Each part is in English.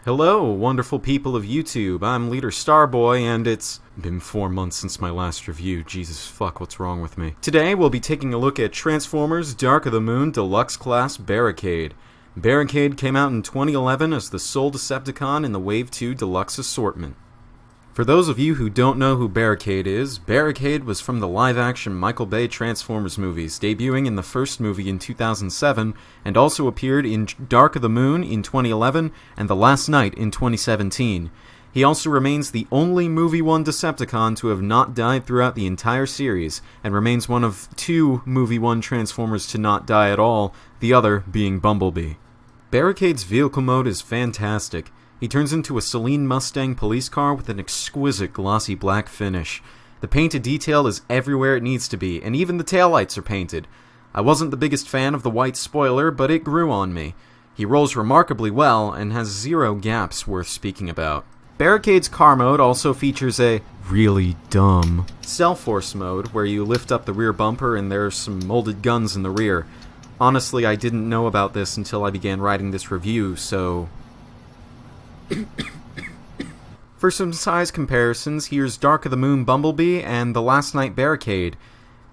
Hello, wonderful people of YouTube. I'm Leader Starboy, and it's been 4 months since my last review. Jesus fuck, what's wrong with me? Today, we'll be taking a look at Transformers Dark of the Moon Deluxe Class Barricade. Barricade came out in 2011 as the sole Decepticon in the Wave 2 Deluxe assortment. For those of you who don't know who Barricade is, Barricade was from the live-action Michael Bay Transformers movies, debuting in the first movie in 2007, and also appeared in Dark of the Moon in 2011 and The Last Night in 2017. He also remains the only Movie 1 Decepticon to have not died throughout the entire series, and remains one of 2 Movie 1 Transformers to not die at all, the other being Bumblebee. Barricade's vehicle mode is fantastic. He turns into a Celine Mustang police car with an exquisite glossy black finish. The painted detail is everywhere it needs to be, and even the taillights are painted. I wasn't the biggest fan of the white spoiler, but it grew on me. He rolls remarkably well, and has 0 gaps worth speaking about. Barricade's car mode also features a really dumb Cell-Force mode, where you lift up the rear bumper and there's some molded guns in the rear. Honestly, I didn't know about this until I began writing this review, so for some size comparisons, here's Dark of the Moon Bumblebee and The Last Night Barricade.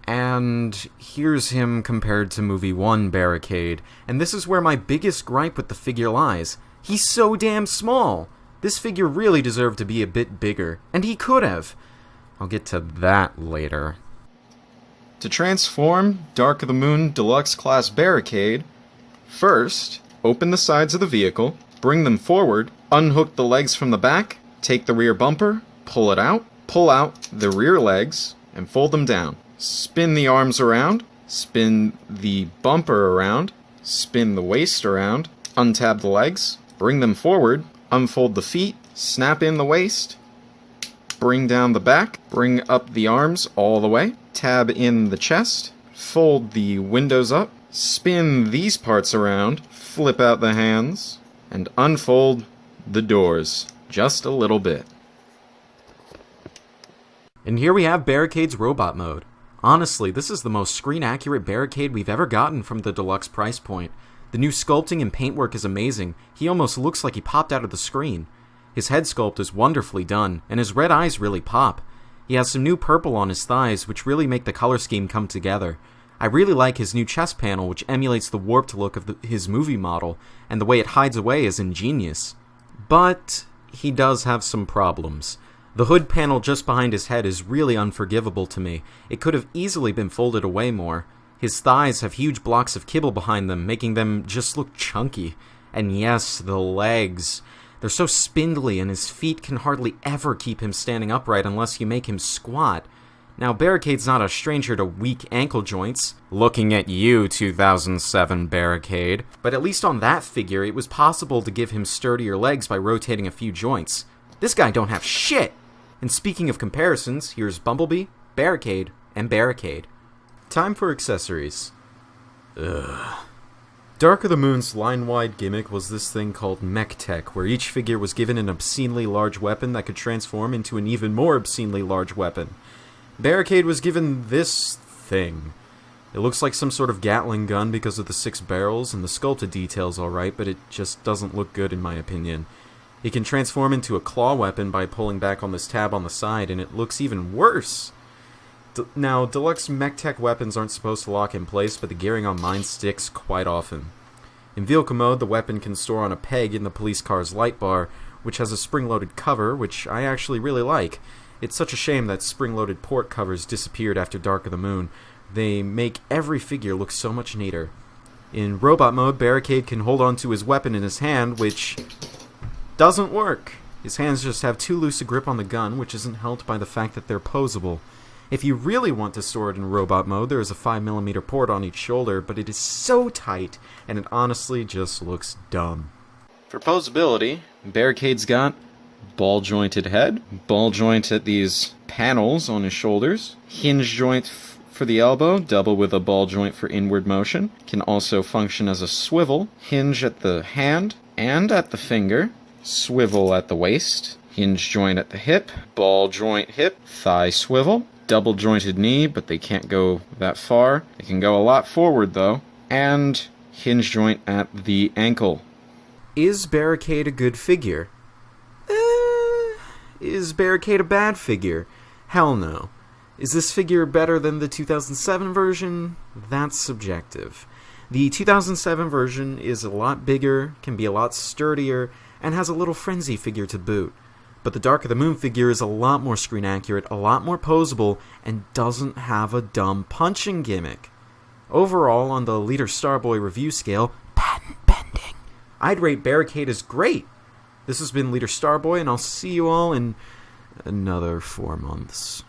And here's him compared to Movie 1 Barricade. And this is where my biggest gripe with the figure lies. He's so damn small! This figure really deserved to be a bit bigger, and he could have. I'll get to that later. To transform Dark of the Moon Deluxe Class Barricade, first, open the sides of the vehicle, bring them forward, unhook the legs from the back, take the rear bumper, pull it out, pull out the rear legs, and fold them down. Spin the arms around, spin the bumper around, spin the waist around, untab the legs, bring them forward, unfold the feet, snap in the waist, bring down the back, bring up the arms all the way, tab in the chest, fold the windows up, spin these parts around, flip out the hands, and unfold the doors just a little bit. And here we have Barricade's robot mode. Honestly, this is the most screen-accurate Barricade we've ever gotten from the deluxe price point. The new sculpting and paintwork is amazing. He almost looks like he popped out of the screen. His head sculpt is wonderfully done, and his red eyes really pop. He has some new purple on his thighs, which really make the color scheme come together. I really like his new chest panel, which emulates the warped look of his movie model, and the way it hides away is ingenious. But he does have some problems. The hood panel just behind his head is really unforgivable to me. It could have easily been folded away more. His thighs have huge blocks of kibble behind them, making them just look chunky. And yes, the legs. They're so spindly, and his feet can hardly ever keep him standing upright unless you make him squat. Now, Barricade's not a stranger to weak ankle joints. Looking at you, 2007 Barricade. But at least on that figure, it was possible to give him sturdier legs by rotating a few joints. This guy don't have shit! And speaking of comparisons, here's Bumblebee, Barricade, and Barricade. Time for accessories. Ugh. Dark of the Moon's line-wide gimmick was this thing called Mech Tech, where each figure was given an obscenely large weapon that could transform into an even more obscenely large weapon. Barricade was given this thing. It looks like some sort of Gatling gun because of the 6 barrels, and the sculpted detail's alright, but it just doesn't look good in my opinion. It can transform into a claw weapon by pulling back on this tab on the side, and it looks even worse. Now, deluxe mech tech weapons aren't supposed to lock in place, but the gearing on mine sticks quite often. In vehicle mode, the weapon can store on a peg in the police car's light bar, which has a spring-loaded cover, which I actually really like. It's such a shame that spring-loaded port covers disappeared after Dark of the Moon. They make every figure look so much neater. In robot mode, Barricade can hold onto his weapon in his hand, which doesn't work. His hands just have too loose a grip on the gun, which isn't helped by the fact that they're posable. If you really want to store it in robot mode, there is a 5mm port on each shoulder, but it is so tight, and it honestly just looks dumb. For posability, Barricade's got ball-jointed head, ball joint at these panels on his shoulders, hinge joint for the elbow, double with a ball joint for inward motion, can also function as a swivel, hinge at the hand and at the finger, swivel at the waist, hinge joint at the hip, ball joint hip, thigh swivel, double jointed knee, but they can't go that far. They can go a lot forward though, and hinge joint at the ankle. Is Barricade a good figure? Is Barricade a bad figure? Hell no. Is this figure better than the 2007 version? That's subjective. The 2007 version is a lot bigger, can be a lot sturdier, and has a little frenzy figure to boot. But the Dark of the Moon figure is a lot more screen accurate, a lot more posable, and doesn't have a dumb punching gimmick. Overall, on the Leader Starboy review scale, patent pending, I'd rate Barricade as great. This has been Leader Starboy, and I'll see you all in another 4 months.